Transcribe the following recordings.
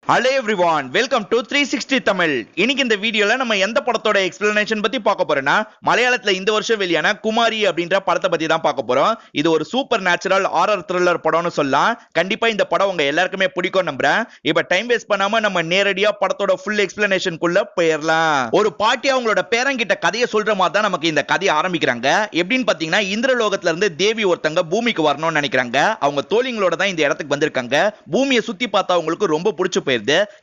Hello everyone, welcome to 360 Tamil. இன்னைக்கு இந்த வீடியோல நம்ம எந்த படத்தோட எக்ஸ்பிளனேஷன் பத்தி பார்க்க போறோம்னா, மலையாளத்துல இந்த வருஷம் வெளியான குமாரி அப்படின்ற படத்தை பத்தி தான் பார்க்க போறோம். இது ஒரு சூப்பர் நேச்சுரல் ஹாரர் த்ரில்லர் படம்னு சொல்லலாம். கண்டிப்பா இந்த படம் உங்க எல்லாருக்குமே பிடிக்கும் நம்புறேன். இப்ப டைம் வேஸ்ட் பண்ணாம நம்ம நேரடியா படத்தோட ஃபுல் எக்ஸ்பிளனேஷனுக்குள்ள போயிடலாம். ஒரு பாட்டி அவங்களோட பேரங்கிட்ட கதையை சொல்ற மாதிரி தான் நமக்கு இந்த கதையை ஆரம்பிக்கிறாங்க. எப்படின்னு பாத்தீங்கன்னா, இந்திரலோகத்துல இருந்து தேவி ஒருத்தங்க பூமிக்கு வரணும்னு நினைக்கிறாங்க. அவங்க தோழிங்களோட தான் இந்த இடத்துக்கு வந்திருக்காங்க. பூமியை சுத்தி பார்த்தா அவங்களுக்கு ரொம்ப பிடிச்சு போயிருது.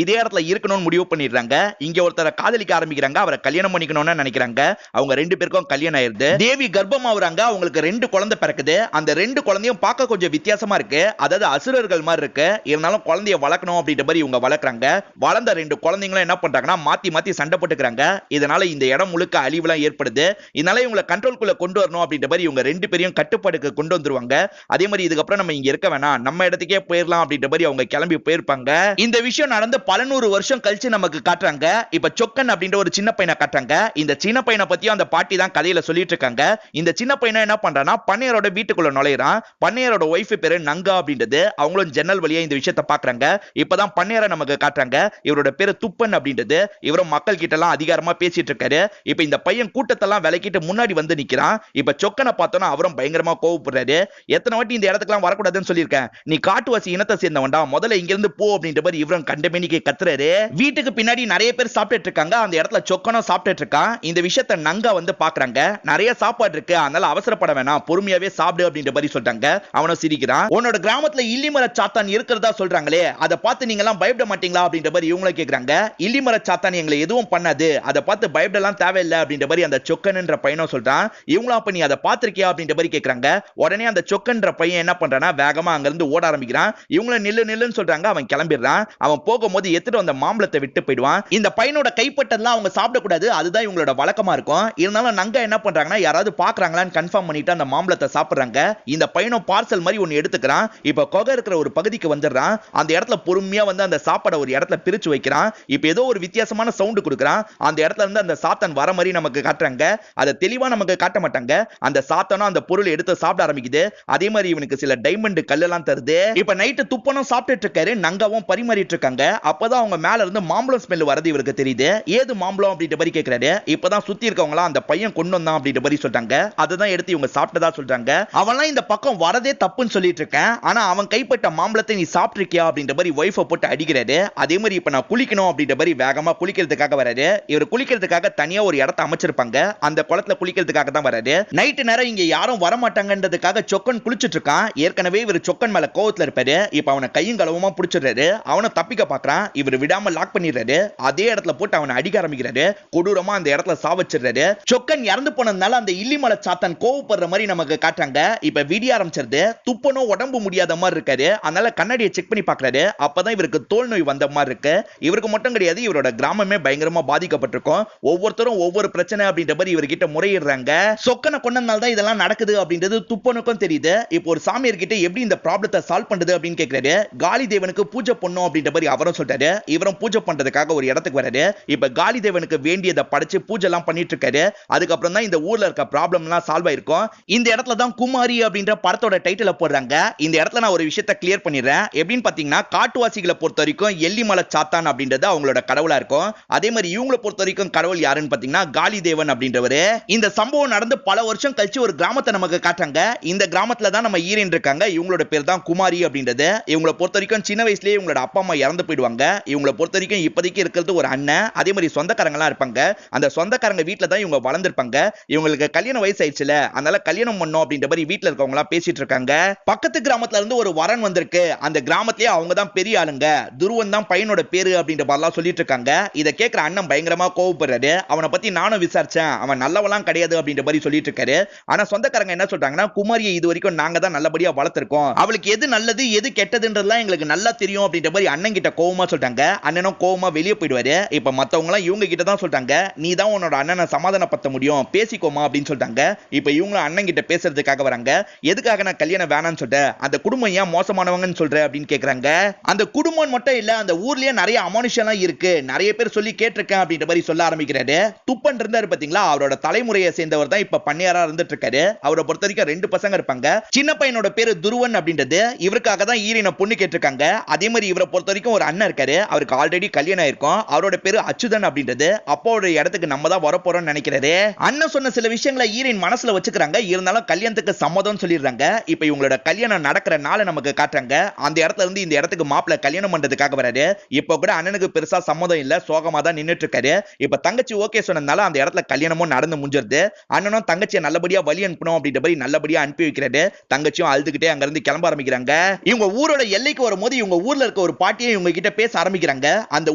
இதே இடத்துல இருக்கணும்னு முடிவு பண்ணிடுறாங்க. இங்க ஒருத்தரை காதலிக்க ஆரம்பிக்கிறாங்க. அவரை கல்யாணம் பண்ணிக்கணும்னு நினைக்கிறாங்க. அவங்க ரெண்டு பேருக்கும் கல்யாணம் ஆயிருது. தேவி கர்ப்பம் ஆகுறாங்க. அவங்களுக்கு 2 குழந்தை பிறக்குது. அந்த 2 குழந்தையும் பார்க்க கொஞ்சம் வித்தியாசமா இருக்கு. அதாவது அசுரர்கள் மாதிரி இருக்கு. இருந்தாலும் குழந்தைய வளர்க்கணும் அப்படின்ற மாதிரி இவங்க வளர்க்குறாங்க. வளர்ந்த 2 குழந்தைங்களும் என்ன பண்றாங்கன்னா, மாத்தி மாத்தி சண்டை போட்டுக்கிறாங்க. இதனால இந்த இடம் முழுக்க அழிவுலாம் ஏற்படுது. இதனால இவங்களை கண்ட்ரோல்குள்ள கொண்டு வரணும் அப்படின்ற மாதிரி இவங்க 2 பேரையும் கட்டுப்பாடுக்கு கொண்டு வந்துருவாங்க. அதே மாதிரி இதுக்கப்புறம் நம்ம இங்க இருக்க வேணாம், நம்ம இடத்துக்கே போயிடலாம் அப்படின்ற மாதிரி அவங்க கிளம்பி போயிருப்பாங்க. இந்த விஷயம் நடந்து பல நூறு வருஷம் கழிச்சு நமக்கு காட்டுறாங்க. இப்ப சொக்கன் அப்படின்ற ஒரு சின்ன பையனை காட்டுறாங்க. இந்த சின்ன பையனை பத்தியும் அந்த பாட்டி தான் கதையில சொல்லிட்டு இருக்காங்க. இந்த சின்ன பையனை என்ன பண்றானா, பண்ணையரோட வீட்டுக்குள்ள நுழையறான். பண்ணையரோட ஒய்ஃப் பேரு நங்கா அப்படின்றது. அவங்களும் ஜன்னல் வழியா இந்த விஷயத்தை பாக்குறாங்க. இப்பதான் பண்ணையரை நமக்கு காட்டுறாங்க. இவரோட பேரு துப்பன் அப்படின்றது. இவரும் மக்கள் கிட்ட எல்லாம் அதிகாரமா பேசிட்டு இருக்காரு. இப்ப இந்த பையன் கூட்டத்தெல்லாம் விலக்கிட்டு முன்னாடி வந்து நிக்கிறான். இப்ப சொக்கனை பார்த்தோன்னா அவரும் பயங்கரமா கோவப்படுறாரு. எத்தனை வாட்டி இந்த இடத்துக்குலாம் வரக்கூடாதுன்னு சொல்லியிருக்கேன், நீ காட்டுவாசி இனத்தை சேர்ந்தவன்டா, முதல்ல இங்க இருந்து போ அப்படின்ற மாதிரி இவரும் கண்டமேனிக்கு கத்துறாரு. வீட்டுக்கு பின்னாடி நிறைய பேர் சாப்பிட்டுட்டு இருக்காங்க. அந்த இடத்துல சொக்கனும் சாப்பிட்டுட்டு இருக்கான். இந்த விஷயத்தை நங்கா வந்து பாக்குறாங்க. நிறைய சாப்பாடு இருக்கு, அதனால அவசரப்பட வேணாம், பொறுமையாவே சாப்பிடு அப்படின்ற மாதிரி சொல்றாங்க. அவனும் சிரிக்கிறான். உன்னோட கிராமத்துல இல்லிமர சாத்தான் இருக்கிறதா சொல்றாங்களே, அதை பார்த்து நீங்க எல்லாம் பயப்பட மாட்டீங்களா அப்படின்ற மாதிரி இவங்களும் கேக்குறாங்க. இல்லிமர சாத்தான் எங்களை எதுவும் பண்ணாது, அதை பார்த்து பயப்படலாம் தேவையில்லை அப்படின்ற மாதிரி அந்த சொக்கன்ன்ற பையனும் சொல்றான். இவங்களும் அப்ப நீ அதை பார்த்திருக்கியா அப்படின்ற மாதிரி கேக்குறாங்க. உடனே அந்த சொக்கன்ற பையன் என்ன பண்றானா, வேகமா அங்க இருந்து ஓட ஆரம்பிக்கிறான். இவங்களும் நில்லு நில்லுன்னு சொல்றாங்க. அவன் கிளம்பிடுறான். அவன் போகும்போது எடுத்துட்டு வந்த மாம்பழத்தை விட்டு போயிடுவான். இந்த பையனோட கைப்பட்டதெல்லாம் அவங்க சாப்பிடக்கூடாது, அதுதான் இவங்களோட வழக்கமா இருக்கும். இருந்தாலும் நங்கா என்ன பண்றாங்கன்னா, யாராவது பாக்குறாங்களான்னு கன்ஃபார்ம் பண்ணிட்டு அந்த மாம்பழத்தை சாப்பிடுறாங்க. இந்த பையனும் பார்சல் மாதிரி ஒன்னு எடுத்துக்கிறான். இப்ப கொகை இருக்கிற ஒரு பகுதிக்கு வந்துடுறான். அந்த இடத்துல பொறுமையா வந்து அந்த சாப்பாடை ஒரு இடத்துல பிரிச்சு வைக்கிறான். இப்ப ஏதோ ஒரு வித்தியாசமான சவுண்ட் கொடுக்குறான். அந்த இடத்துல இருந்து அந்த சாத்தான் வர மாதிரி நமக்கு காட்டுறாங்க. அதை தெளிவா நமக்கு காட்ட மாட்டாங்க. அந்த சாத்தானும் அந்த பொருள் எடுத்து சாப்பிட ஆரம்பிக்குது. அதே மாதிரி இவனுக்கு சில டைமண்ட் கல்லெல்லாம் தருது. இப்ப நைட்டு துப்பனும் சாப்பிட்டுட்டு இருக்காரு, நங்காவும் பரிமாறிட்டு இருக்காங்க. அப்பதான் அவங்க மேல இருந்து மாம்பழம் ஸ்மெல் வரது இவருக்கு தெரியுது. ஏது மாம்பழம் அப்படின்ற மாதிரி கேக்குறாரு. இப்பதான் சுத்தி இருக்கவங்க அந்த பையன் கொண்டு வந்தான் அப்படின்ற மாதிரி சொல்றாங்க. அதுதான் எடுத்து இவங்க சாப்பிட்டதா சொல்றாங்க. அவன்லாம் இந்த பக்கம் வரதே தப்புன்னு சொல்லிட்டு இருக்கேன், ஆனா அவன் கைப்பட்ட மாம்பழத்தை நீ சாப்பிட்டிருக்கியா அப்படின்ற மாதிரி ஒய்ஃபை போட்டு அடிக்கிறாரு. அதே மாதிரி இப்ப நான் குளிக்கணும் அப்படின்ற மாதிரி வேகமா குளிக்கிறதுக்காக வராரு. இவர் குளிக்கிறதுக்காக தனியா ஒரு இடத்தை அமைச்சிருப்பாங்க. அந்த குளத்துல குளிக்கிறதுக்காக தான் வராரு. நைட்டு நேரம் இங்க யாரும் வர மாட்டாங்கன்றதுக்காக சொக்கன் குளிச்சிட்டு இருக்கான். ஏற்கனவே இவர் சொக்கன் மேல கோவத்துல இருப்பாரு. இப்ப அவனை கையும் களவுமா பிடிச்சிடுறாரு. அவனை தப்பிக்க பாக்குறான். இவர் விடாம லாக் பண்ணிடுறாரு. அதே இடத்துல போட்டு அவனை அடிக்க ஆரம்பிக்கிறாரு. கொடூரமா அந்த இடத்துல சாவச்சிடுறாரு. சொக்கன் இறந்து போனதுனால அந்த இல்லிமலை சாத்தான் கோவப்படுற மாதிரி நமக்கு காட்டுறாங்க. இப்ப விடிய ஆரம்பிச்சிருது. துப்பனும் உடம்பு முடியாத மாதிரி இருக்காரு. அதனால கண்ணாடியை செக் பண்ணி பாக்குறாரு. அப்பதான் இவருக்கு தோல் நோய் வந்த மாதிரி இருக்கு. இவருக்கு மட்டும் கிடையாது, இவரோட கிராமமே பயங்கரமா பாதிக்கப்பட்டிருக்கும். ஒவ்வொருத்தரும் ஒவ்வொரு பிரச்சனை அப்படின்ற மாதிரி இவர்கிட்ட முறையிடுறாங்க. சொக்கனை கொண்டனால தான் இதெல்லாம் நடக்குது அப்படின்றது துப்பனுக்கும் தெரியுது. இப்போ ஒரு சாமியார் கிட்ட எப்படி இந்த ப்ராப்ளத்தை சால்வ் பண்றது அப்படின்னு கேக்குறாரு. காளி தேவனுக்கு பூஜை பண்ணும் அப்படின்ற மாதிரி அவரும் சொல்றாரு. இவரும் பூஜை பண்றதுக்காக ஒரு இடத்துக்கு வராரு. இப்ப காளி தேவனுக்கு வேண்டியதை படைச்சு பூஜை எல்லாம் பண்ணிட்டு இருக்காரு. அதுக்கப்புறம் தான் இந்த ஊர்ல இருக்க ப்ராப்ளம் எல்லாம் சால்வ் ஆயிருக்கும். இந்த இடத்துல தான் குமாரி அப்படின்ற படத்தோட டைட்டில போடுறாங்க. இந்த இடத்துல நான் ஒரு விஷயத்தை கிளியர் பண்ணிடுறேன். எப்படின்னு பாத்தீங்கன்னா, காட்டுவாசிகளை பொறுத்த வரைக்கும் எல்லிமலை சாத்தான் அப்படின்றது அவங்களோட கடவுளா இருக்கும். அதே மாதிரி இவங்களை பொறுத்த வரைக்கும் கடவுள் யாருன்னு பாத்தீங்கன்னா காளி தேவன் அப்படின்றவரு. இந்த சம்பவம் நடந்து பல வருஷம் கழிச்சு ஒரு கிராமத்தை நமக்கு காட்டுறாங்க. இந்த கிராமத்துல தான் நம்ம ஈரன் இருக்காங்க. இவங்களோட பேர் தான் குமாரி அப்படின்றது. இவங்களை பொறுத்த வரைக்கும் சின்ன வயசுலயே இவங்களோட அப்பா அம்மா இறந்து போயிடுவாங்க. இவங்களை பொறுத்த வரைக்கும் இப்போதைக்கு இருக்கிறது ஒரு அண்ணன், அதே மாதிரி சொந்தக்காரங்களா இருப்பாங்க. அந்த சொந்தக்காரங்க வீட்டுல தான் இவங்க வளர்ந்துருப்பாங்க. இவங்களுக்கு கல்யாண வயசு ஆயிடுச்சுல, அதனால கல்யாணம் பண்ணோம் அப்படின்ற மாதிரி வீட்டுல இருக்கவங்க எல்லாம் பேசிட்டு இருக்காங்க. பக்கத்து கிராமத்துல இருந்து ஒரு வரன் வந்திருக்கு. அந்த கிராமத்திலேயே அவங்க தான் பெரிய ஆளுங்க, துருவன் தான் பையனோட பேரு அப்படின்ற மாதிரிலாம் சொல்லிட்டு இருக்காங்க. இதை கேட்கிற அண்ணன் பயங்கரமா கோவப்படுறாரு. அவனை பத்தி நானும் விசாரிச்சேன், அவன் நல்லவெல்லாம் கிடையாது அப்படின்ற மாதிரி சொல்லிட்டு இருக்காரு. ஆனா சொந்தக்காரங்க என்ன சொல்றாங்கன்னா, குமாரியை இது வரைக்கும் நாங்க தான் நல்லபடியா வளர்த்திருக்கோம், அவளுக்கு எது நல்லது எது கெட்டதுன்றதுலாம் எங்களுக்கு நல்லா தெரியும் அப்படின்ற மாதிரி அண்ணன் கிட்ட கோவமா சொல்றாங்க. அண்ணனும் கோவமா வெளியே போயிடுவாரு. இப்ப மத்தவங்க எல்லாம் இவங்க கிட்ட தான் சொல்றாங்க, நீ தான் உன்னோட அண்ணனை சமாதானப்படுத்த முடியும், பேசிக்கோமா அப்படின்னு சொல்றாங்க. இப்ப இவங்க அண்ணன் கிட்ட பேசுறதுக்காக வராங்க. எதுக்காக நான் கல்யாணம் வேணாம்னு சொல்றேன், அந்த குடும்பம் ஏன் மோசமானவங்கன்னு சொல்ற அப்படின்னு கேக்குறாங்க. அந்த குடும்பம் மட்டும் இல்ல, அந்த ஊர்லயே நிறைய அமானுஷம்லாம் இருக்கு, நிறைய பேர் சொல்லி கேட்டிருக்கேன் அப்படின்ற மாதிரி சொல்ல ஆரம்பிக்கிறாரு. துப்பன் இருந்தாரு பாத்தீங்களா, அவரோட தலைமுறையை சேர்ந்தவர் தான் இப்ப பண்ணையாரா இருந்துட்டு இருக்காரு. அவரை பொறுத்த வரைக்கும் 2 பசங்க இருப்பாங்க. சின்ன பையனோட பேரு துருவன் அப்படின்றது. இவருக்காக தான் ஈரின பொண்ணு கேட்டிருக்காங்க. அதே மாதிரி இவரை பொறுத்த வரைக்கும் வரைக்கும் ஒரு அண்ணன் இருக்காரு, அவருக்கு ஆல்ரெடி கல்யாணம் ஆயிருக்கும். அவரோட பேரு அச்சுதன் அப்படின்றது. அப்பாவோட இடத்துக்கு நம்ம தான் வர போறோம்னு நினைக்கிறாரு. அண்ணன் சொன்ன சில விஷயங்களை ஹீரோயின் மனசுல வச்சுக்கிறாங்க. இருந்தாலும் கல்யாணத்துக்கு சம்மதம் சொல்லிடுறாங்க. இப்போ இவங்களோட கல்யாணம் நடக்கிற நாளை நமக்கு காட்டுறாங்க. அந்த இடத்துல இருந்து இந்த இடத்துக்கு மாப்பிள்ளை கல்யாணம் பண்றதுக்காக வராரு. இப்போ கூட அண்ணனுக்கு பெருசா சம்மதம் இல்ல, சோகமா தான் நின்னுட்டு இருக்காரு. இப்போ தங்கச்சி ஓகே சொன்னதால அந்த இடத்துல கல்யாணமும் நடந்து முடிஞ்சிருது. அண்ணனும் தங்கச்சியை நல்லபடியா வழி அனுப்பணும் அப்படின்ற மாதிரி நல்லபடியா அனுப்பி வைக்கிறாரு. தங்கச்சியும் அழுதுகிட்டே அங்க இருந்து கிளம்ப ஆரம்பிக்கிறாங்க. இவங்க ஊரோட எல்லைக்கு வரும்போது இவங்க ஊர்ல இருக்க ஒரு பாட்டியை இவங்க கிட்ட பேச ஆரம்பிக்கிறாங்க. அந்த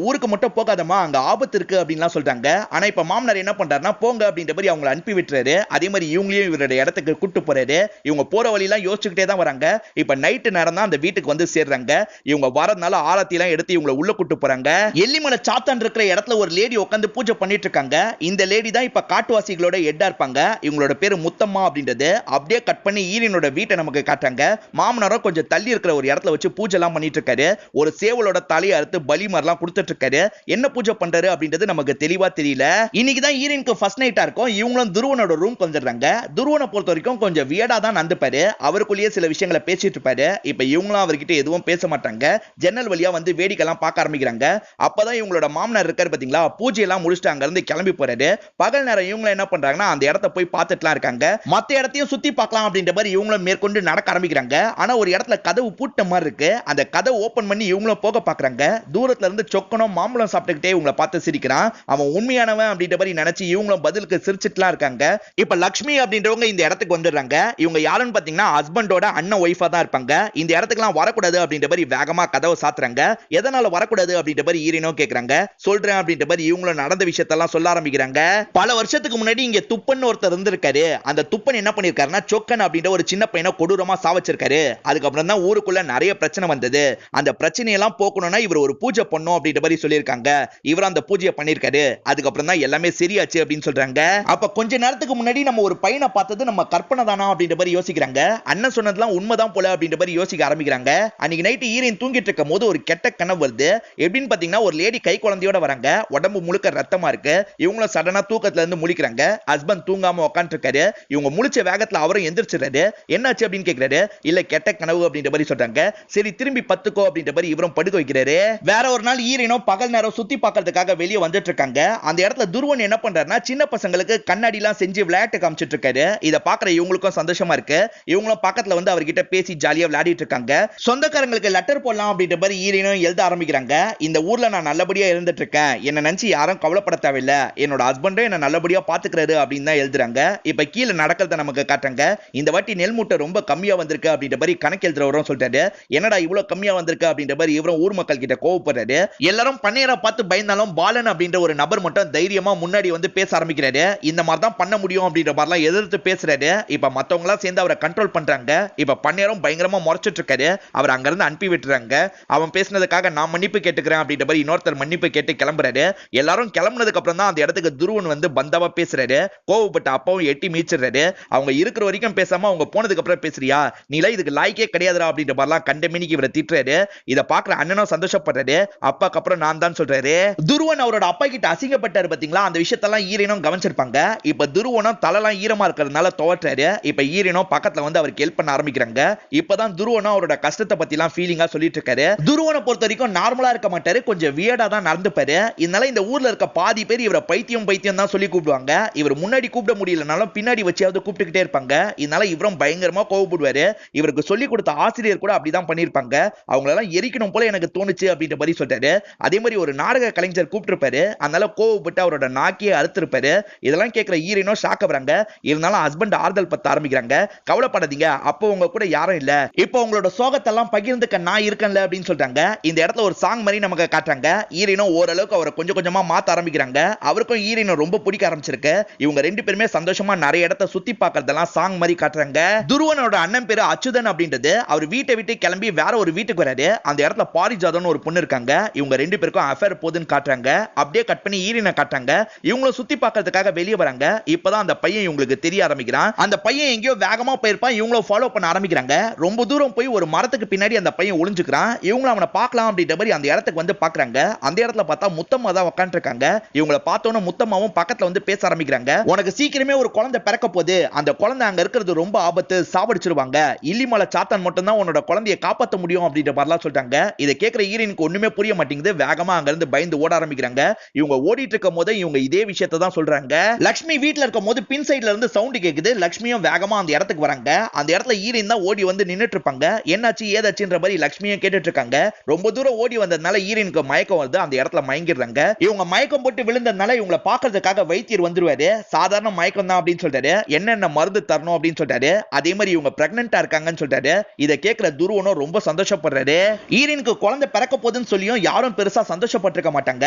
ஊருக்கு மட்டும் போகாதமா, அங்க ஆபத்து இருக்கு அப்படின்லாம் சொல்றாங்க. ஆனா இப்ப மாமனார் என்ன பண்றாருன்னா போங்க அப்படின்ற மாதிரி அவங்களை அனுப்பி விட்டுறாரு. அதே மாதிரி இவங்களையும் இவரோட இடத்துக்கு கூட்டு போறாரு. இவங்க போற வழியெல்லாம் யோசிச்சுக்கிட்டே தான் வராங்க. இப்ப நைட்டு நேரம் தான் அந்த வீட்டுக்கு வந்து சேர்றாங்க. இவங்க வரதுனால ஆரத்தி எல்லாம் எடுத்து இவங்களை உள்ள கூட்டு போறாங்க. எல்லிமலை சாத்தான் இருக்கிற இடத்துல ஒரு லேடி உட்காந்து பூஜை பண்ணிட்டு இருக்காங்க. இந்த லேடி தான் இப்ப காட்டுவாசிகளோட ஹெட்டா இருப்பாங்க. இவங்களோட பேரு முத்தம்மா அப்படின்றது. அப்படியே கட் பண்ணி ஈரனோட வீட்டை நமக்கு காட்டுறாங்க. மாமனாரும் கொஞ்சம் தள்ளி இருக்கிற ஒரு இடத்துல வச்சு பூஜை எல்லாம் பண்ணிட்டு இருக்காரு. ஒரு சேவலோட தலையை அறுத்து பலி மாதிரிலாம் கொடுத்துட்டு இருக்காரு. என்ன பூஜை பண்றாரு அப்படின்றது நமக்கு தெளிவா தெரியல. இன்னைக்கு தான் ஈரனுக்கு ஃபர்ஸ்ட் நைட்டா இருக்கும். இவங்களும் துருவனோட ரூம் வந்துடுறாங்க. துருவனை பொறுத்த வரைக்கும் கொஞ்சம் வியடா தான் நடந்துப்பாரு. அவருக்குள்ளேயே சில விஷயங்களை பேசிட்டு இருப்பாரு. இப்ப இவங்களும் அவர்கிட்ட எதுவும் பேச மாட்டாங்க. ஜன்னல் வழியா வந்து வேடிக்கைலாம் பார்க்க ஆரம்பிக்கிறாங்க. அப்பதான் இவங்களோட மாமனார் இருக்காரு பாத்தீங்களா, பூஜை எல்லாம் முடிச்சுட்டு அங்க இருந்து கிளம்பி போறாரு. பகல் நேரம் இவங்க என்ன பண்றாங்கன்னா அந்த இடத்த போய் பார்த்துட்டுலாம் இருக்காங்க. மத்த இடத்தையும் சுத்தி பார்க்கலாம் அப்படின்ற மாதிரி இவங்களும் மேற்கொண்டு நடக்க ஆரம்பிக்கிறாங்க. ஆனா ஒரு இடத்துல கதவு பூட்ட மாதிரி இருக்கு. அந்த கதவு ஓபன் பண்ணி இவங்களும் போக பாக்குறாங்க. தூரத்துல இருந்து சொக்கனும் மாம்பழம் சாப்பிட்டுக்கிட்டே இவங்களை பார்த்து சிரிக்கிறான். அவன் உண்மையானவன் அப்படின்ற மாதிரி நினைச்சு இவங்களும் பதிலுக்கு சிரிச்சிட்டுலாம் இருக்காங்க. இப்ப லக்ஷ்மி அப்படின்றவங்க இந்த இடத்துக்கு வந்துடுறாங்க. இவங்க யாருன்னு பாத்தீங்கன்னா ஹஸ்பண்டோட அண்ணன் ஒய்ஃபா தான் இருப்பாங்க. இந்த இடத்துக்குலாம் வரக்கூடாது அப்படின்ற மாதிரி வேகமா கதவை சாத்துறாங்க. எதனால வரக்கூடாது அப்படின்ற மாதிரி ஈரனோ கேக்குறாங்க. சொல்றேன் அப்படின்ற மாதிரி இவங்களும் நடந்த விஷயத்தெல்லாம் சொல்ல ஆரம்பிக்கிறாங்க. பல வருஷத்துக்கு முன்னாடி இங்க துப்பன் ஒருத்தர் இருந்திருக்காரு. அந்த துப்பன் என்ன பண்ணிருக்காருன்னா சொக்கன் அப்படின்ற ஒரு சின்ன பையனை கொடூரமா சாவச்சிருக்காரு. அதுக்கப்புறம் தான் ஊருக்குள்ள நிறைய பிரச்சனை வந்தது. அந்த பிரச்சனையெல்லாம் போக்கணும்னா இவர் ஒரு பூஜை பண்ணும் அப்படின்ற மாதிரி சொல்லியிருக்காங்க. இவர் அந்த பூஜையை பண்ணிருக்காரு. அதுக்கப்புறம் தான் எல்லாமே சரியாச்சு அப்படின்னு சொல்றாங்க. அப்ப கொஞ்ச நேரத்துக்கு முன்னாடி நம்ம ஒரு பையனை பார்த்தது நம்ம கற்பனை தானா அப்படின்ற மாதிரி யோசிக்கிறாங்க. அண்ணன் சொன்னதெல்லாம் உண்மைதான் போல அப்படின்ற மாதிரி யோசிக்க ஆரம்பிக்கிறாங்க. அன்னைக்கு நைட்டு ஈரன் தூங்கிட்டு இருக்கும் போது ஒரு கெட்ட கனவு வருது. எப்படின்னு பாத்தீங்கன்னா ஒரு லேடி கை குழந்தையோட வராங்க. உடம்பு முழுக்க ரத்தமா இருக்கு. இவங்களும் சடனா தூக்கத்துல இருந்து முழிக்கிறாங்க. ஹஸ்பண்ட் தூங்காம உட்கார்ந்து இருக்காரு. இவங்க முழிச்ச வேகத்துல அவரும் எந்திரிச்சிடுறாரு. என்னாச்சு அப்படின்னு கேக்குறாரு. இல்ல கெட்ட கனவு அப்படின்ற மாதிரி சொல்றாங்க. சரி திரும்பி பத்துக்கோ அப்படின்ற மாதிரி இவரும் படுக்க வைக்கிறாரு. வேற ஒரு நாள் ஈரனோ பகல் நேரம் சுத்தி பார்க்கிறதுக்காக வெளியே வந்துட்டு இருக்காங்க. அந்த இடத்துல துருவன் என்ன பண்றாருன்னா சின்ன பசங்களுக்கு கண்ணாடி எல்லாம் செஞ்சு விளையாட்டு காமிச்சிட்டு இருக்காரு. இத பாக்குற இவங்களுக்கும் சந்தோஷமா இருக்கு. இவங்களும் பக்கத்துல வந்து அவர்கிட்ட பேசி ஜாலியா விளையாடிட்டு இருக்காங்க. சொந்தக்காரங்களுக்கு லெட்டர் போடலாம் அப்படின்ற மாதிரி ஈரனும் எழுத ஆரம்பிக்கிறாங்க. இந்த ஊர்ல நான் நல்லபடியா இருந்துட்டு இருக்கேன். என்ன நினைச்சு யாரும் கவலைப்பட தேவையில்ல. என்னோட ஹஸ்பண்டும் என்ன நல்லபடியா பாத்துக்கிறாரு அப்படின்னு தான் எழுதுறாங்க. இப்ப கீழே நடக்கிறத நமக்கு காட்டுறாங்க. இந்த வாட்டி நெல் மூட்டை ரொம்ப கம்மியா வந்திருக்கு அப்படின்ற மாதிரி கணக்கு எழுதுறவரும் சொல்றாரு. என்னடா இவ்வளவு கம்மியா வந்திருக்கு அப்படின்ற மாதிரி இவரும் ஊர் மக்கள் கிட்ட கோவப்படுறாரு. எல்லாரும் பண்ணையரை பார்த்து பயந்தாலும் பாலன் அப்படின்ற ஒரு நபர் மட்டும் தைரியமா முன்னாடி வந்து பேச ஆரம்பிக்கிறாரு. இந்த மாதிரி தான் பண்ண முடியும் அப்படின்ற மாதிரிலாம் எதிர்த்து பேசுறாரு. இப்ப மத்தவங்க எல்லாம் சேர்ந்து அவரை கண்ட்ரோல் பண்றாங்க. இப்ப பண்ணையரும் பயங்கரமா முறைச்சிட்டு இருக்காரு. அவர் அங்க இருந்து அனுப்பி விட்டுறாங்க. அவன் பேசினதுக்காக நான் மன்னிப்பு கேட்டுக்கிறேன் அப்படின்ற மாதிரி இன்னொருத்தர் மன்னிப்பு கேட்டு கிளம்புறாரு. எல்லாரும் கிளம்புனதுக்கு அப்புறம் தான் அந்த இடத்துக்கு துருவன் வந்து பந்தாவா பேசுறாரு. கோவப்பட்ட அப்பாவும் எட்டி மீச்சிடுறாரு. அவங்க இருக்கிற வரைக்கும் பேசாம அவங்க போனதுக்கு அப்புறம் பேசுறியா, நீலாம் இதுக்கு லாய்க்கே கிடையாதுடா அப்படின்ற மாதிரிலாம் கண்டமேனிக்கு இவரை திட்டுறாரு. இத பாக்குற அண்ணனும் சந்தோஷப்படுறாரு. அப்பாக்கு அப்புறம் நான் தான் சொல்றாரு. துருவன் அவரோட அப்பா கிட்ட அசிங்கப்பட்டாரு பாத்தீங்களா, அந்த விஷயத்தெல்லாம் ஈரனும் கவனிச்சிருப்பாங்க. இப்ப துருவனும் தலைலாம் ஈரமா இருக்கிறதுனால துவட்டுறாரு. இப்ப ஈரனும் பக்கத்துல வந்து அவருக்கு ஹெல்ப் பண்ண ஆரம்பிக்கிறாங்க. இப்பதான் துருவனும் அவரோட கஷ்டத்தை பத்தி எல்லாம் ஃபீலிங்கா சொல்லிட்டு இருக்காரு. துருவனை பொறுத்த வரைக்கும் நார்மலா இருக்க மாட்டாரு, கொஞ்சம் வியர்டா தான் நடந்துப்பாரு. இதனால இந்த ஊர்ல இருக்க பாதி பேர் இவரை பைத்தியம் பைத்தியம் தான் சொல்லி கூப்பிடுவாங்க. இவர் முன்னாடி கூப்பிட முடியலனாலும் பின்னாடி வச்சியாவது கூப்பிட்டுக்கிட்டே இருப்பாங்க. இதனால இவரும் பயங்கரமா கோவப்படுவாரு. இவருக்கு சொல்லி கொடுத்த ஆசிரியர் கூட அப்படிதான் பண்ணிருப்பாங்க. அவங்களெல்லாம் எரிக்கணும் போல எனக்கு தோணுச்சு அப்படின்ற மாதிரி சொல்றாரு. அதே மாதிரி ஒரு நாடக கலைஞர் கூப்பிட்டுருப்பாரு. அதனால கோவப்பட்டு அவரோட நாக்கியை அறுத்திருப்பாரு. இதெல்லாம் கேட்கிற ஈரனோ ஷாக் ஆகுறாங்க. இருந்தாலும் ஹஸ்பண்ட் ஆறுதல் பத்த ஆரம்பிக்கிறாங்க. கவலைப்படாதீங்க, அப்போ உங்க கூட யாரும் இல்ல, இப்போ உங்களோட சோகத்தெல்லாம் பகிர்ந்துக்க நான் இருக்கேன்ல அப்படின்னு சொல்றாங்க. இந்த இடத்துல ஒரு சாங் மாதிரி நமக்கு காட்டுறாங்க. ஈரனோ ஓரளவுக்கு அவரை கொஞ்சம் கொஞ்சமா மாத்த ஆரம்பிக்கிறாங்க. அவருக்கும் ஈரனோ ரொம்ப பிடிக்க ஆரம்பிச்சிருக்கு. இவங்க ரெண்டு பேருமே சந்தோஷமா நிறைய இடத்த சுத்தி பார்க்கறதெல்லாம் சாங் மாதிரி காட்டுறாங்க. துருவனோட அண்ணன் பேரு அச்சுதன் அப்படின்றது. அவர் வீட்டை விட்டு கிளம்பி வேற ஒரு வீட்டுக்கு வராரு. அந்த இடத்துல பாரிஜாதன் ஒரு பொண்ணு இருக்காங்க. இவங்க ரெண்டு பேருக்கும் அஃபேர் போகுதுன்னு காட்டுறாங்க. அப்படியே கட் பண்ணி ஈரனை காட்டுறாங்க. இவங்களும் சுத்தி பார்க்கறதுக்காக வெளியே வராங்க. இப்பதான் அந்த பையன் இவங்களுக்கு தெரிய ஆரம்பிக்கிறான். அந்த பையன் எங்கேயோ வேகமா போயிருப்பான். இவங்களும் ஃபாலோ பண்ண ஆரம்பிக்கிறாங்க. ரொம்ப தூரம் போய் ஒரு மரத்துக்கு பின்னாடி அந்த பையன் ஒளிஞ்சுக்கிறான். இவங்களும் அவனை பார்க்கலாம் அப்படின்ற மாதிரி அந்த இடத்துக்கு வந்து பாக்குறாங்க. அந்த இடத்துல பார்த்தா முத்தம்மா தான் உட்கார்ந்து இருக்காங்க. இவங்களை பார்த்தோன்னு முத்தம்மாவும் பக்கத்துல வந்து பேச ஆரம்பிக்கிறாங்க. உனக்கு சீக்கிரமே ஒரு குழந்தை பிறக்க போகுது. அந்த குழந்தை அங்க இருக்கிறது ரொம்ப ஆபத்து, சாவடிச்சிருவாங்க. இல்லிமலை சாத்தான் மட்டும் தான் உன்னோட குழந்தையை காப்பாற்ற முடியும் அப்படின்ற மாதிரிலாம் சொல்றாங்க. இதை கேக்குற ஹீரோயினுக்கு ஒண்ணுமே புரிய மாட்டேங்குது. வேகமா அங்க இருந்து பயந்து ஓட ஆரம்பிக்கிறாங்க. இவங்க ஓடிட்டு இருக்கும் போது இவங்க இதே விஷயத்தை தான் சொல்றாங்க. லக்ஷ்மி வீட்ல இருக்கும் போது பின் சைடுல இருந்து சவுண்ட் கேக்குது. லக்ஷ்மியும் வேகமா அந்த இடத்துக்கு வராங்க. அந்த இடத்துல ஹீரோயின் தான் ஓடி வந்து நின்னுட்டு இருப்பாங்க. என்னாச்சு ஏதாச்சுன்ற மாதிரி லக்ஷ்மியும் கேட்டுட்டு இருக்காங்க. ரொம்ப தூரம் ஓடி வந்ததுனால ஹீரோயினுக்கு மயக்கம் வருது. அந்த இடத்துல மயங்கிடுறாங்க. இவங்க மயக்கம் போட்டு விழுந்ததுனால இவங்கள பாக்குறதுக்காக வைத்தியர் வந்துருவாரு. சாதாரண மயக்கம் தான் அப்படின்னு சொல்றாரு. என்னென்ன மருந்து தரணும் அப்படின்னு சொல்றாரு. அதே மாதிரி இவங்க பிரெக்னன்ட்டா இருக்காங்கன்னு சொல்றாரு. இத கேக்குற துருவனும் ரொம்ப சந்தோஷப்படுறாரு. ஹீரோயினுக்கு குழந்தை பிறக்க போகுதுன்னு சொல்லியும் யாரும் பெருசா சந்தோஷப்பட்டிருக்க மாட்டாங்க.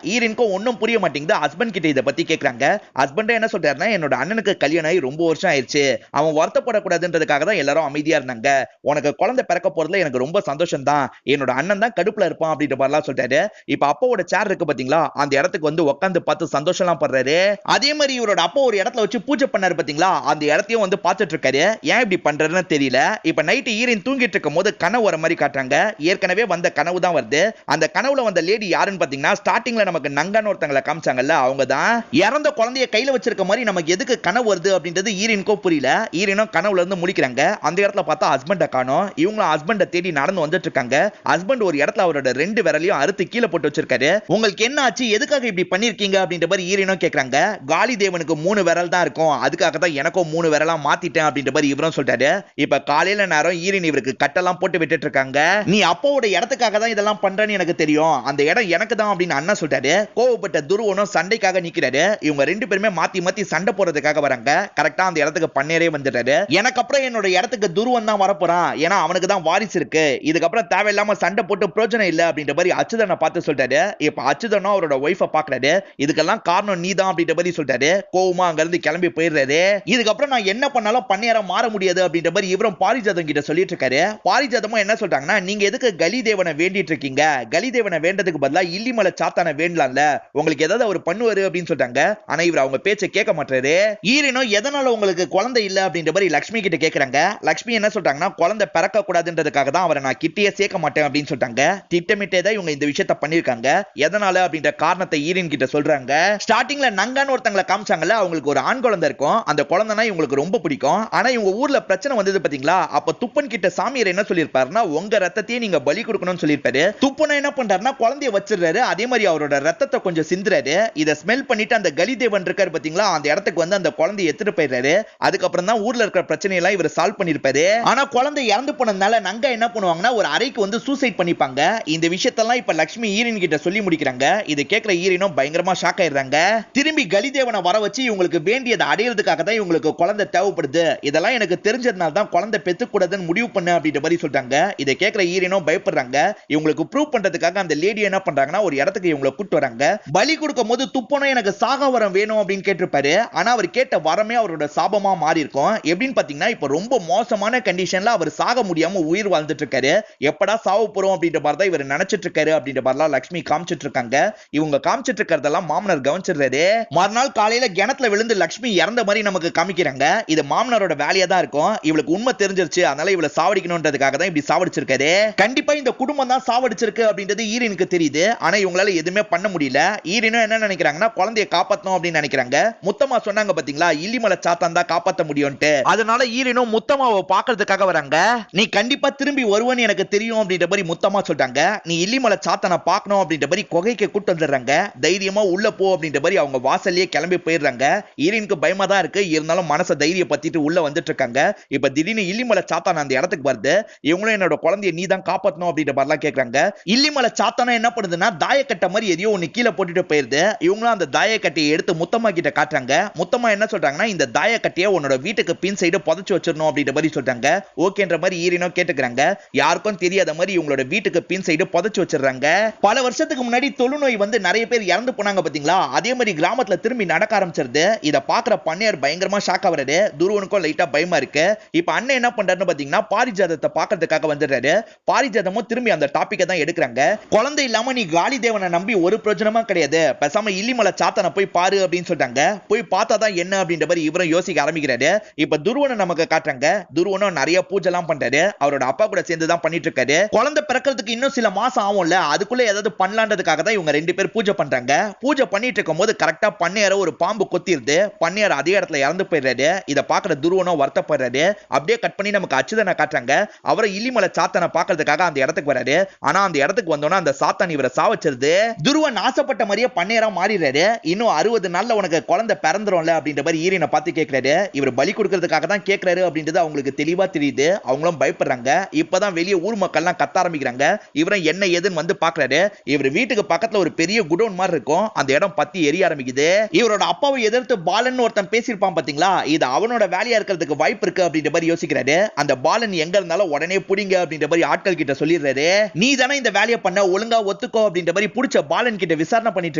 ஹீரோயினுக்கு ஒண்ணும் புரிய மாட்டேங்குது. ஹஸ்பண்ட் கிட்ட இத பத்தி கேக்குறாங்க. ஹஸ்பண்ட் என்ன சொல்றாருன்னா, என்னோட அண்ணனுக்கு கல்யாணம் ஆகி ரொம்ப வருஷம் ஆயிருச்சு. அவன் வருத்தப்படக்கூடாதுன்றதுக்காக தான் எல்லாரும் அமைதியா இருந்தாங்க. உனக்கு குழந்தை பிறக்க போறதுல எனக்கு ரொம்ப சந்தோஷம் தான். என்னோட அண்ணன் தான் கடுப்புல இருப்பான் அப்படின்ற மாதிரிலாம் சொல்றாரு. இப்ப அப்பாவோட சேர் இருக்கு பாத்தீங்களா, அந்த இடத்துக்கு வந்து உட்கார்ந்து பார்த்து சந்தோஷம்லாம் படுறாரு. அதே மாதிரி இவரோட அப்பா ஒரு இடத்துல வச்சு பூஜை பண்ணாரு பாத்தீங்களா, அந்த இடத்தையும் வந்து பார்த்துட்டு இருக்காரு. ஏன் இப்படி பண்றாருன்னு தெரியல. இப்ப நைட் ஹீரோயின் தூங்கிட்டு இருக்கும் போது கனவு வர மாதிரி காட்டுறாங்க. ஏற்கனவே வந்த கனவு தான் வருது. அந்த கனவுல வந்த லேடி யாருன்னு பாத்தீங்கன்னா, ஸ்டார்டிங்ல நமக்கு நங்கான்னு ஒருத்தங்களை காமிச்சாங்கல்ல, அவங்க தான். இறந்த குழந்தைய கையில வச்சிருக்க மாதிரி நமக்கு எதுக்கு கனவு வருது அப்படின்றது ஹீரோயினுக்கும் புரியல. ஹீரோயினும் கனவுல இருந்து முடிக்கிறாங்க. அந்த இடத்துல பார்த்தா ஹஸ்பண்ட காணோம். இவங்களும் ஹஸ்பண்ட தேடி நடந்து வந்துட்டு இருக்காங்க. ஹஸ்பண்ட் ஒரு இடத்துல அவரோட 2 விரலையும் அறுத்து கீழே போட்டு வச்சிருக்காரு. உங்களுக்கு என்ன ஆச்சு, எதுக்காக இப்படி பண்ணிருக்கீங்க அப்படின்ற மாதிரி ஹீரோயினும் கேக்குறாங்க. காலி தேவனுக்கு 3 விரல் தான் இருக்கும், அதுக்காக தான் எனக்கும் 3 விரலா மாத்திட்டேன் அப்படின்ற மாதிரி இவரும் சொல்றாரு. இப்ப காலையில நேரம் ஹீரோயின் இவருக்கு கட்டெல்லாம் போட்டு விட்டுட்டு இருக்காங்க. நீ அப்பாவோட இடத்துக்காக தான் இதெல்லாம் பண்றேன்னு எனக்கு தெரியும், அந்த இடம் எனக்கு தான் அப்படின்னு அண்ணா சொல்றாரு. கோவப்பட்ட துருவனும் சண்டைக்காக நிக்கிறாரு. இவங்க 2 பேருமே மாத்தி மாத்தி சண்டை போறதுக்காக வராங்க. கரெக்டா அந்த இடத்துக்கு பன்னேரே வந்துட்டாரு. எனக்கு அப்புறம் என்னோட இடத்துக்கு துருவன் தான் வரப்போறான், ஏன்னா அவனுக்கு தான் வாரிசு இருக்கு. இதுக்கப்புறம் தேவையில்லாம சண்டை போட்டு பிரயோஜனம் இல்ல அப்படின்ற மாதிரி அச்சுதனை பார்த்து சொல்றாரு. இப்ப அச்சுதனும் அவரோட ஒய்ஃபை பாக்குறாரு. இதுக்கெல்லாம் காரணம் நீ தான் அப்படின்ற மாதிரி சொல்றாரு. கோவமா அங்க இருந்து கிளம்பி போயிடுறாரு. இதுக்கப்புறம் நான் என்ன பண்ணாலும் பன்னேரா மாற முடியாது அப்படின்ற மாதிரி இவரும் பாரிஜாதம் கிட்ட சொல்லிட்டு இருக்காரு. பாரிஜாதமும் என்ன சொல்றாங்கன்னா, நீங்க எதுக்கு கலி தேவனை வேண்டிட்டு இருக்கீங்க? கலி தேவனை வேண்டதுக்கு பதிலா இல்லிமலை சாத்தானை வேண்டலாம்ல, உங்களுக்கு ஏதாவது அவர் பண்ணுவாரு அப்படின்னு சொல்றாங்க. ஆனா இவர் அவங்க பேச்சை கேட்க மாட்டாரு. ஈரனும் எதனால உங்களுக்கு குழந்தை இல்ல அப்படின்ற மாதிரி லட்சுமி கிட்ட கேக்குறாங்க. லட்சுமி என்ன சொல்றாங்கன்னா, குழந்தை பிறக்க கூடாதுன்றதுக்காக தான் அவரை நான் கிட்டே சேர்க்க மாட்டேன் அப்படின்னு சொல்றாங்க. திட்டமிட்டே தான் இவங்க இந்த விஷயத்தை பண்ணிருக்காங்க. எதனால அப்படின்ற காரணத்தை ஈரன் கிட்ட சொல்றாங்க. ஸ்டார்டிங்ல நங்கான்னு ஒருத்தங்களை காமிச்சாங்கல்ல, அவங்களுக்கு ஒரு ஆண் குழந்தை இருக்கும். அந்த குழந்தைனா இவங்களுக்கு ரொம்ப பிடிக்கும். ஆனா இவங்க ஊர்ல பிரச்சனை வந்தது பாத்தீங்களா, அப்ப துப்பன் கிட்ட சாமியார் என்ன சொல்லிருப்பாருன்னா, உங்க ரத்தத்தையே நீங்க பலி கொடுக்கணும்னு சொல்லிருப்பாரு. துப்பன் என்ன பண்றாருன்னா, குழந்தைய வச்சிருக்காரு. அதே மாதிரி அவரோட ரத்தத்தை கொஞ்சம் சிந்துறாரு. இத ஸ்மெல் பண்ணிட்டு அந்த கலிதேவன் இருக்காரு பாத்தீங்களா, அந்த இடத்துக்கு வந்து அந்த குழந்தைய எடுத்துட்டு போயிடுறாரு. அதுக்கப்புறம் தான் ஊர்ல இருக்கிற பிரச்சனை எல்லாம் இவர் சால்வ் பண்ணிருப்பாரு. ஆனா குழந்தை இறந்து போனதுனால நங்கா என்ன பண்ணுவாங்கன்னா, ஒரு அறைக்கு வந்து சூசைட் பண்ணிப்பாங்க. இந்த விஷயத்தெல்லாம் இப்ப லட்சுமி ஈரன் கிட்ட சொல்லி முடிக்கிறாங்க. இதை கேட்கிற ஈரனும் பயங்கரமா ஷாக் ஆயிடுறாங்க. திரும்பி கலிதேவனை வர வச்சு இவங்களுக்கு வேண்டியதை அடையிறதுக்காக தான் இவங்களுக்கு குழந்தை தேவைப்படுது. இதெல்லாம் எனக்கு தெரிஞ்சதுனால தான் குழந்தை பெத்துக்கூடாதுன்னு முடிவு பண்ண அப்படின்ற மாதிரி சொல்றாங்க. இதை கேட்கிற ஈரனும் பயப்படுறாங்க. இவங்களுக்கு ப்ரூவ் பண்றதுக்காக அந்த லேடி என்ன பண்றாங்கன்னா, ஒரு இடத்துக்கு இவங்களை கூட்டு வராங்க. பலி கொடுக்கும் போது துப்பனும் எனக்கு சாக வரம் வேணும் அப்படின்னு கேட்டிருப்பாரு. ஆனா அவர் கேட்ட வரமே அவரோட சாபமா மாறி இருக்கும். எப்படின்னு பாத்தீங்கன்னா, இப்ப ரொம்ப மோசமான கண்டிஷன்ல அவர் சாக முடியாம உயிர் வாழ்ந்துட்டு இருக்காரு. எப்படா சாவ போறோம் அப்படின்ற மாதிரி தான் இவர் நினைச்சிட்டு இருக்காரு அப்படின்ற மாதிரிலாம் லட்சுமி காமிச்சிட்டு இருக்காங்க. இவங்க காமிச்சிட்டு இருக்கிறதெல்லாம் மாமனார் கவனிச்சிடுறாரு. மறுநாள் காலையில கிணத்துல விழுந்து லட்சுமி இறந்த மாதிரி நமக்கு காமிக்கிறாங்க. இது மாமனாரோட வேலையா தான் இருக்கும். இவளுக்கு உண்மை தெரிஞ்சிருச்சு, அதனால இவளை சாவடிக்கணும்ன்றதுக்காக தான் இப்படி சாவடிச்சிருக்காரு. கண்டிப்பா இந்த குடும்பம் தான் சாவடிச்சிருக்கு அப்படின்றது ஈரனுக்கு தெரியுது. ஆனா இவங்களால எதுவுமே பண்ண முடியல. ஈரனும் என்ன நினைக்கிறாங்கன்னா, குழந்தையை காப்பாத்தணும் அப்படின்னு நினைக்கிறாங்க. முத்தம்மா சொன்னாங்க பாத்தீங்களா, இல்லிமலை சாத்தான் தான் காப்பாத்த முடியும்ட்டு. அதனால ஈரனும் முத்தம்மாவை பாக்குறதுக்காக வராங்க. நீ கண்டிப்பா திரும்பி வருவன்னு எனக்கு தெரியும் அப்படின்ற மாதிரி முத்தம்மா சொல்றாங்க. நீ இல்லிமலை சாத்தானை பார்க்கணும் அப்படின்ற மாதிரி குகைக்கு கூட்டு வந்துடுறாங்க. தைரியமா உள்ள போ அப்படின்ற மாதிரி அவங்க வாசல்லையே கிளம்பி போயிடுறாங்க. ஈரனுக்கு பயமா தான் இருக்கு, இருந்தாலும் மனசை தைரியம் பத்திட்டு உள்ள வந்துட்டு இருக்காங்க. இப்ப திடீர்னு இல்லிமலை சாத்தான் அந்த இடத்துக்கு வருது. இவங்களும் என்னோட குழந்தைய நீ தான் காப்பாத்தணும் அப்படின்ற மாதிரிலாம் கேக்குறாங்க. இல்லிமலை சாத்தானா என்ன பண்ணுதுன்னா, தாயக்கட்டை மாதிரி எதையோ ஒன்னு கீழே போட்டுட்டு போயிருது. இவங்களும் அந்த தாயக்கட்டையை எடுத்து முத்தம்மா கிட்ட காட்டுறாங்க. முத்தம்மா என்ன சொல்றாங்கன்னா, இந்த தாயக்கட்டையை உன்னோட வீட்டுக்கு பின் சைடு புதைச்சு வச்சிடணும் அப்படின்ற மாதிரி சொல்றாங்க. ஓகேன்ற மாதிரி ஈரனோ கேட்டுக்கிறாங்க. யாருக்கும் தெரியாத மாதிரி இவங்களோட வீட்டுக்கு பின் சைடு புதைச்சு வச்சிடுறாங்க. பல வருஷத்துக்கு முன்னாடி தொழுநோய் வந்து நிறைய பேர் இறந்து போனாங்க பாத்தீங்களா, அதே மாதிரி கிராமத்துல திரும்பி நடக்க ஆரம்பிச்சிருது. இத பாக்குற பண்ணையார் பயங்கரமா ஷாக் ஆவறாரு. துருவனுக்கும் லைட்டா பயமா இருக்கு. இப்ப அண்ணன் என்ன பண்றாருன்னு பாத்தீங்கன்னா, பாரிஜாதத்தை பாக்குறதுக்காக வந்துடுறாரு. பாரிஜாதமும் திரும்பி அந்த டாபிக்கை தான் எடுக்கிறாங்க. குழந்தை இல்லாம நீ காலி தேவனை நம்பி ஒரு பிரயோஜனமா கிடையாது, பேசாம இல்லிமலை சாத்தானை போய் பாரு அப்படின்னு சொல்றாங்க. போய் பார்த்தா தான் என்ன அப்படின்ற மாதிரி இவரும் யோசிக்க ஆரம்பிக்கிறாரு. இப்ப துருவனை நமக்கு காட்டுறாங்க. துருவனும் நிறைய பூஜை எல்லாம் பண்றாரு. அவரோட அப்பா கூட சேர்ந்து தான் பண்ணிட்டு இருக்காரு. குழந்தை பிறக்கிறதுக்கு இன்னும் சில மாசம் ஆகும்ல, அதுக்குள்ள ஏதாவது பண்ணலான்றதுக்காக தான் இவங்க 2 பேர் பூஜை பண்றாங்க. பூஜை பண்ணிட்டு இருக்கும் போது கரெக்டா பண்ணையார ஒரு பாம்பு கொத்திருது. பண்ணையார் அதே இடத்துல இறந்து போயிடுறாரு. இத பாக்குற துருவனும் வருத்தப்படுறாரு. அப்படியே கட் பண்ணி நமக்கு அச்சுதனை காட்டுறாங்க. அவரை இல்லிமலை சாத்தனை பாக்குறதுக்காக அந்த இடத்துக்கு வராரு. ஆனா அந்த இடத்துக்கு வந்தோம்னா அந்த சாத்தான் இவரை சாவச்சிருது. துருவன் ஆசைப்பட்ட மாதிரியே பண்ணையரா மாறிடுறாரு. இன்னும் 60 நாள்ல உனக்கு குழந்தை பிறந்துரும்ல அப்படின்ற மாதிரி ஈரனை பார்த்து கேட்கிறாரு. இவர் பலி கொடுக்கிறதுக்காக தான் கேட்கிறாரு அப்படின்றது அவங்களுக்கு தெளிவா தெரியுது. அவங்களும் பயப்படுறாங்க. இப்பதான் வெளியே ஊர் மக்கள்லாம் கத்த ஆரம்பிக்கிறாங்க. இவரும் என்ன ஏதுன்னு வந்து பாக்குறாரு. இவர் வீட்டுக்கு பக்கத்துல ஒரு பெரிய குடோன் மாதிரி இருக்கும். அந்த இடம் பத்தி எரிய ஆரம்பிக்குது. இவரோட அப்பாவை எதிர்த்து பாலன் ஒருத்தன் பேசியிருப்பான் பாத்தீங்களா, இது அவனோட வேலையா இருக்கிறதுக்கு வாய்ப்பு இருக்கு அப்படின்ற மாதிரி யோசிக்கிறாரு. அந்த பாலன் எங்க இருந்தாலும் உடனே புடிங்க அப்படின்ற மாதிரி ஆட்கள் கிட்ட சொல்லிடுறாரு. நீ தானே இந்த வேலையை பண்ண, ஒழுங்கா ஒத்துக்கோ அப்படின்ற மாதிரி புடிச்ச பாலன் கிட்ட விசாரணை பண்ணிட்டு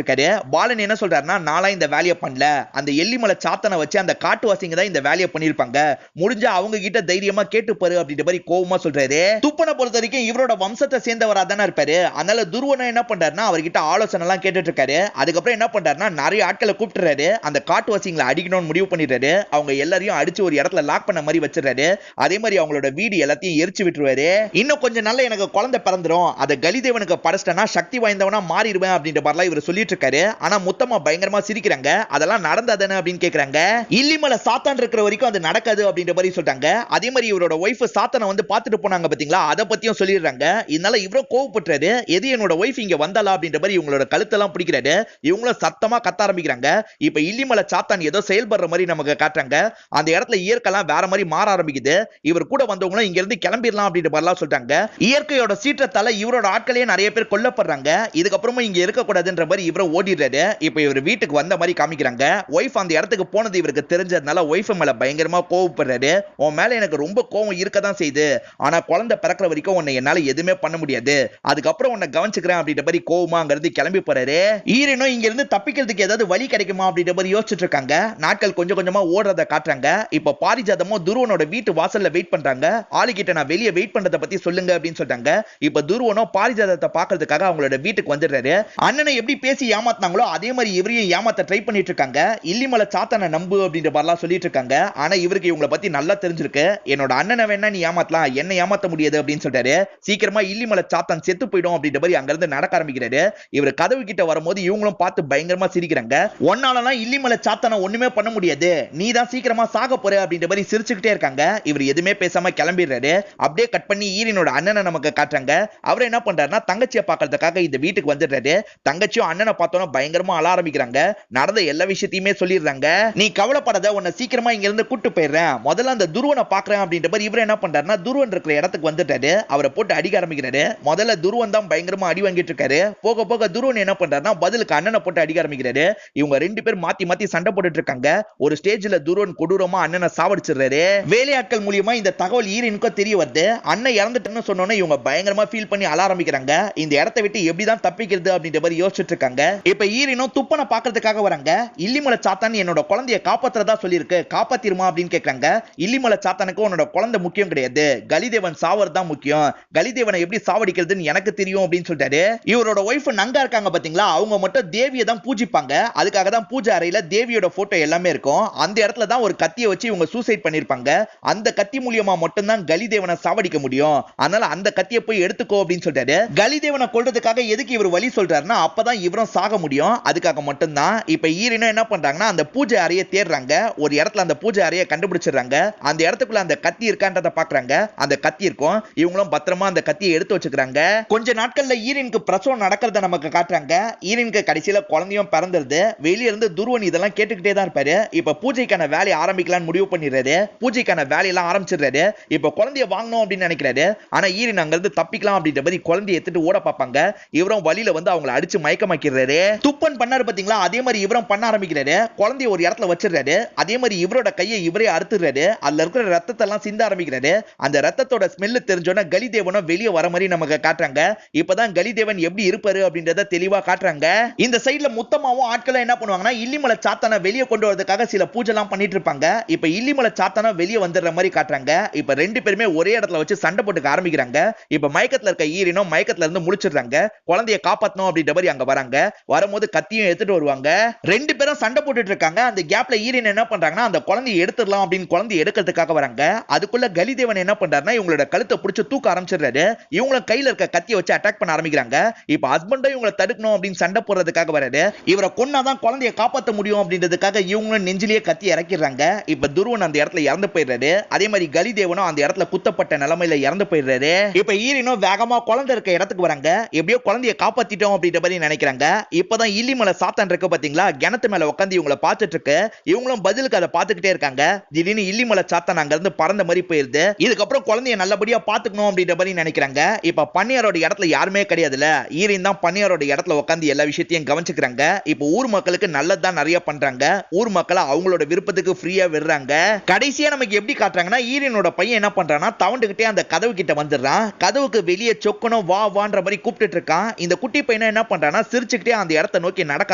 இருக்காரு. பாலன் என்ன சொல்றாருன்னா, நாளா இந்த வேலையை பண்ணல, அந்த எல்லிமலை சாத்தனை வச்சு அந்த காட்டுவாசிங்க தான் இந்த வேலையை பண்ணிருப்பாங்க, முடிஞ்சா அவங்க கிட்ட தைரியமா கேட்டு பாரு அப்படின்ற மாதிரி கோவமா சொல்றாரு. துப்பனை பொறுத்த வரைக்கும் இவரோட வம்சத்தை சேர்ந்தவரா தானே இருப்பாரு. அதனால துருவனை என்ன பண்றாருன்னா அவர்கிட்ட ஆலோசனை எல்லாம் கேட்டுட்டு இருக்காரு. அதுக்கப்புறம் என்ன பண்றாருன்னா நிறைய ஆட்களை கூப்பிட்டுறாரு. அந்த காட்டுவாசிங்களை அடிக்கணும்னு முடிவு பண்ணிடுறாரு. அவங்க எல்லாரையும் அடிச்சு ஒரு இடத்துல லாக் பண்ண மாதிரி வச்சிடறாரு. அதே மாதிரி அவங்களோட வீடு எல்லாத்தையும் எரிச்சு விட்டுருவாரு. இன்னும் கொஞ்சம் நாள்ல எனக்கு குழந்தை பிறந்துரும், அதை கலிதேவனுக்கு படைச்சிட்டனா சக்தி வாய்ந்தவனா மாறிடுவேன் அப்படின்ற மாதிரிலாம் இவர் சொல்லிட்டு இருக்காரு. ஆனா முத்தமா பயங்கரமா சிரிக்கிறாங்க. அதெல்லாம் நடந்தாதானே அப்படின்னு கேக்குறாங்க. இல்லிமலை சாத்தான் இருக்கிற வரைக்கும் அது நடக்காது அப்படின்ற மாதிரி சொல்றாங்க. அதே மாதிரி இவரோட ஒய்ஃப் சாத்தானை வந்து பார்த்துட்டு போனாங்க பாத்தீங்களா, அதை பத்தியும் சொல்லிடுறாங்க. இதனால இவரும் கோவப்பட்டுறாரு. எது என்னோட ஒய்ஃப் இங்க வந்தாலா அப்படின்ற மாதிரி இவங்களோட கழுத்தெல்லாம் பிடிக்கிறாரு. இவங்களும் சத்தமா கத்த ஆரம்பிக்கிறாங்க. இப்ப இல்லிமலை சாத்தான் ஏதோ செயல்படுற மாதிரி நமக்கு காட்டுறாங்க. அந்த இடத்துல இயற்கைலாம் வேற மாதிரி மாற ஆரம்பிக்குது. இவர் கூட வந்தவங்களும் இங்க இருந்து கிளம்பிடலாம் அப்படின்ற மாதிரிலாம் சொல்றாங்க. இயற்கையோட சீற்றத்தால இவரோட ஆட்களே நிறைய பேர் கொல்லப்படுறாங்க. இதுக்கப்புறமா இங்க இருக்க கூடாதுன்ற மாதிரி இவரை ஓடிடுறாரு. இப்ப இவர் வீட்டுக்கு வந்த மாதிரி காமிக்கிறாங்க. ஒய்ஃப் அந்த இடத்துக்கு போனது இவருக்கு தெரிஞ்சதுனால ஒய்ஃப் மேல பயங்கரமா கோவப்படுறாரு. உன் மேல எனக்கு ரொம்ப கோவம் இருக்கதான் செய்யுது, ஆனா குழந்தை பிறக்கிற வரைக்கும் உன்னை என்னால எதுவுமே பண்ண முடியாது, அதுக்கப்புறம் உன்னை கவனிச்சுக்கிறேன் அப்படின்ற மாதிரி கோவமா அங்கிருந்து கிளம்பி போறாரு. ஈரனும் இங்க இருந்து தப்பிக்கிறதுக்கு ஏதாவது வழி கிடைக்குமா அப்படின்ற மாதிரி யோசிச்சுட்டு இருக்காங்க. நாட்கள் கொஞ்சம் கொஞ்சமா ஓடுறத காட்டுறாங்க. இப்ப பாரிஜாதமும் துருவனோட வீட்டு வாசல்ல வெயிட் பண்றாங்க. ஆளுகிட்ட நான் வெளியே வெயிட் பண்றதை பத்தி சொல்லுங்க அப்படின்னு சொல்றாங்க. இப்ப துருவனும் பாரிஜாதத்தை பாக்குறதுக்காக அவங்களோட வீட்டுக்கு வந்துடுறாரு. அண்ணனை எப்படி பேசி ஏமாத்தினாங்களோ அதே மாதிரி இவரையும் ஏமாத்த ட்ரை பண்ணிட்டு இருக்காங்க. இல்லிமலை சாத்தானை நம்பு அப்படின்ற மாதிரிலாம் சொல்லிட்டு இருக்காங்க. ஆனா இவருக்கு இவங்களை பத்தி நல்லா தெரிஞ்சிருக்கு. என்னோட அண்ணனை வேணா நீ ஏமாத்தலாம், என்ன ஏமாத்த முடியாது அப்படின்னு சொல்றாரு. சீக்கிரமா இல்லிமலை சாத்தான் செத்து போயிடும் அப்படின்ற மாதிரி அங்க இருந்து நடக்க ஆரம்பிக்கிறாரு. இவர் கதவு கிட்ட வரும்போது இவங்களும் பார்த்து பயங்கரமா சிரிக்கிறாங்க. ஒன்னாலலாம் இல்லிமலை சாத்தானை ஒண்ணுமே பண்ண முடியாது, நீ தான் சீக்கிரமா சாக போற அப்படின்ற மாதிரி சிரிச்சுக்கிட்டே இருக்காங்க. இவர் எதுவுமே பேசாம கிளம்பிடுறாரு. அப்படியே கட் பண்ணி ஈரனோட அண்ணனை நமக்கு காட்டுறாங்க. அவர் என்ன பண்றாருன்னா தங்கச்சியை பாக்குறதுக்காக இந்த வீட்டுக்கு வந்துடுறாரு. தங்கச்சியும் அண்ணனை பார்த்தோன்னா பயங்கரமா அழ ஆரம்பிக்கிறாங்க. நடந்த எல்லா விஷயத்தையுமே சொல்லிடுறாங்க. நீ கவலைப்படாத, உன்னை சீக்கிரமா இங்க இருந்து கூட்டு போயிடுறேன், முதல்ல அந்த துருவனை பாக்குறேன் அப்படின்ற மாதிரி இவர் என்ன பண்றாருன்னா துருவன் இருக்கிற இடத்துக்கு வந்துட்டாரு. அவரை போட்டு அடிக்க ஆரம்பிக்கிறாரு. முதல்ல துருவன் தான் பயங்கரமா அடி வாங்கிட்டு இருக்காரு. போக போக துருவன் என்ன பண்றாருன்னா பதிலுக்கு அண்ணனை போட்டு அடிக்க ஆரம்பிக்கிறாரு. இவங்க ரெண்டு பேர் மாத்தி மாத்தி சண்டை போட்டுட்டு இருக்காங்க. ஒரு ஸ்டேஜ்ல துருவன் கொடூரமா அண்ணனை சாவடிச்சிடுறாரு. வேலையாட்கள் மூலியமா இந்த தகவல் ஈரனுக்கும் தெரிய வருது. அண்ணன் இறந்துட்டுன்னு சொன்னோன்னே இவங்க பயங்கரமா ஃபீல் பண்ணி அழ ஆரம்பிக்கிறாங்க. இந்த இடத்தை விட்டு எப்படிதான் தப்பிக்கிறது அப்படின்ற மாதிரி யோசிச்சுட்டு இருக்காங்க. இப்ப ஈரனும் துப்பனை பாக்குறதுக்காக வராங்க. இல்லிமலை சாத்தான் என்னோட குழந்தையை காப்பாத்துறதா சொல்லியிருக்கு, காப்பாத்திருமா அப்படின்னு கேக்குறாங்க. இல்லிமலை சாத்தானுக்கு உன்னோட குழந்தை முக்கியம் கிடையாது, கலிதேவன் சாவர் தான் முக்கியம், கலிதேவனை எப்படி சாவடிக்கிறதுன்னு எனக்கு தெரியும் அப்படின்னு சொல்லிட்டாரு. இவரோட ஒய்ஃப் நங்கா இருக்காங்க பாத்தீங்களா, அவங்க மட்டும் தேவியை தான் பூஜிப்பாங்க. அதுக்காக தான் பூஜை அறையில தேவியோட போட்டோ எல்லாமே இருக்கும். அந்த இடத்துல தான் ஒரு கத்தியை வச்சு இவங்க சூசைட் பண்ணிருப்பாங்க. அந்த கத்தி மூலியமா மட்டும் தான் கலிதேவனை சாவடிக்க முடியும். அதனால அந்த கத்தியை போய் எடுத்துக்கோ அப்படின்னு சொல்றாரு. கலிதேவனை கொல்றதுக்காக எதுக்கு இவர் வழி சொல்றாருன்னா அப்பதான் இவரும் சாக முடியும், அதுக்காக மட்டும்தான். இப்ப ஈரனும் என்ன பண்றாங்கன்னா அந்த பூஜை அறையை தேடுறாங்க. ஒரு இடத்துல அந்த பூஜை அறையை கண்டுபிடிச்சிடுறாங்க. அந்த இடத்துக்குள்ள அந்த கத்தி இருக்கான்றத பாக்குறாங்க. அந்த கத்தி இருக்கும். இவங்களும் பத்திரமா அந்த கத்தியை எடுத்து வச்சுக்கிறாங்க. கொஞ்ச நாட்கள்ல ஈரனுக்கு பிரசவம் நடக்கிறத நமக்கு காட்டுறாங்க. ஈரனுக்கு கடைசியில குழந்தையும் பிறந்துருது. வெளிய இருந்து துருவன் இதெல்லாம் கேட்டுக்கிட்டே தான் இருப்பாரு. இப்ப பூஜைக்கான வேலையை ஆரம்பிக்கலாம்னு முடிவு பண்ணிடுறாரு. பூஜைக்கான வேலையெல்லாம் ஆரம்பிச்சிடுறாரு. இப்ப குழந்தைய வாங்கணும் அப்படின்னு நினைக்கிறாரு. ஆனா ஈரன் அங்க இருந்து தப்பிக்கலாம் அப்படின்ற மாதிரி குழந்தைய எடுத்துட்டு ஓட பார்ப்பாங்க. இவரும் வழியில வந்து அவங்களை அடிச்சு மயக்கமாக்கிறாரு. துப்பன் பண்ணாரு பாத்தீங்களா, அதே மாதிரி இவரும் பண்ண ஆரம்பிக்கிறாரு. குழந்தைய ஒரு இடத்துல வச்சிடுறாரு. அதே மாதிரி இவரோட கையை இவரே அறுத்துறாரு. அதுல இருக்கிற ரத்தத்தை எல்லாம் சிந்த ஆரம்பிக்கிறாரு. அந்த ரத்தத்தோட ஸ்மெல் தெரிஞ்சோன்னா கலிதேவனும் வெளியே வர மாதிரி நமக்கு காட்டுறாங்க. இப்பதான் கலிதேவன் எப்படி இருப்பாரு அப்படின்றத தெளிவா காட்டுறாங்க. இந்த சைடுல முத்தமாவும் ஆட்கள் என்ன பண்ணுவாங்கன்னா இல்லிமலை சாத்தானை வெளியே கொண்டு வரதுக்காக சில பூஜை எல்லாம் பண்ணிட்டு இருப்பாங்க. இப்ப இல்லிமலை சாத்தானா வெளியே வந்துடுற மாதிரி காட்டுறாங்க. இப்ப ரெண்டு பேருமே ஒரே இடத்துல வச்சு சண்டை போட்டுக்க ஆரம்பிக்கிறாங்க. இப்ப மயக்கத்துல இருக்க ஈரனும் மயக்கத்துல இருந்து முழிச்சிடுறாங்க. குழந்தைய காப்பாத்தணும் அப்படின்ற மாதிரி அங்க வராங்க. வரும்போது கத்தியும் எடுத்துட்டு வருவாங்க. ரெண்டு பேரும் சண்டை போட்டுட்டு இருக்காங்க. அந்த கேப்ல ஈரன் என்ன பண்றாங்கன்னா அந்த குழந்தையை எடுத்துடலாம் அப்படின்னு குழந்தையை எடுக்கிறதுக்காக வராங்க. அதுக்குள்ள கலிதேவன் என்ன பண்றாருன்னா இவங்களோட கழுத்தை பிடிச்சு தூக்க ஆரம்பிச்சிடுறாரு. இவங்கள கையில இருக்க கத்தியை வச்சு அட்டாக் பண்ண ஆரம்பிக்கிறாங்க. இப்ப ஹஸ்பண்டும் இவங்களை தடுக்கணும் அப்படின்னு சண்டை போடுறதுக்காக வராரு. இவரை கொன்னாதான் குழந்தையை காப்பாற்ற முடியும் அப்படின்றதுக்காக இவங்களும் நெஞ்சிலேயே கத்தி இறக்கிறாங்க. இப்ப துருவன் அந்த இடத்துல இறந்து போயிடுறாரு. அதே மாதிரி கலிதேவனும் அந்த இடத்துல குத்தப்பட்ட நிலைமையில இறந்து போயிடுறாரு. இப்ப ஈரனும் வேக வேகமா குழந்தை இருக்க இடத்துக்கு வராங்க. எப்படியோ குழந்தைய காப்பாத்திட்டோம் அப்படின்ற மாதிரி நினைக்கிறாங்க. இப்பதான் இல்லிமலை சாத்தான் இருக்கு பாத்தீங்களா, கிணத்து மேல உட்காந்து இவங்களை பார்த்துட்டு இருக்கு. இவங்களும் பதிலுக்கு அதை பார்த்துக்கிட்டே இருக்காங்க. திடீர்னு இல்லிமலை சாத்தான் அங்க இருந்து பறந்த மாதிரி போயிருது. இதுக்கப்புறம் குழந்தைய நல்லபடியா பாத்துக்கணும் அப்படின்ற மாதிரி நினைக்கிறாங்க. இப்ப பன்னியாரோட இடத்துல யாருமே கிடையாதுல, ஈரின் தான் பன்னியாரோட இடத்துல உட்காந்து எல்லா விஷயத்தையும் கவனிச்சுக்கிறாங்க. இப்ப ஊர் மக்களுக்கு நல்லதான் நிறைய பண்றாங்க. ஊர் மக்களை அவங்களோட விருப்பத்துக்கு ஃப்ரீயா விடுறாங்க. கடைசியா நமக்கு எப்படி காட்டுறாங்கன்னா, ஈரனோட பையன் என்ன பண்றான்னா, தவண்டுகிட்டே அந்த கதவு கிட்ட வந்துடுறான். கதவுக்கு வெளியே சொக்கணும் வா வான்ற மாதிரி கூப்பிட்டு இருக்கான். இந்த குட்டி பையன் என்ன பண்றான்னா, சிரிச்சுக்கிட்டே அந்த இடத்தை நோக்கி நடக்க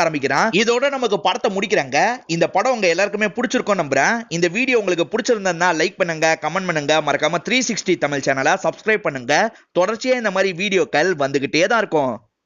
ஆரம்பிக்கிறான். இதோட நமக்கு படத்தை முடிக்கிறாங்க. இந்த படம் உங்க எல்லாருக்குமே பிடிச்சிருக்கும் நம்புறேன். இந்த வீடியோ உங்களுக்கு பிடிச்சிருந்தா லைக் பண்ணுங்க, கமெண்ட் பண்ணுங்க, மறக்காம 360 தமிழ் சேனலை சப்ஸ்கிரைப் பண்ணுங்க. தொடர்ச்சியா இந்த மாதிரி வீடியோக்கள் வந்துகிட்டே தான் இருக்கும்.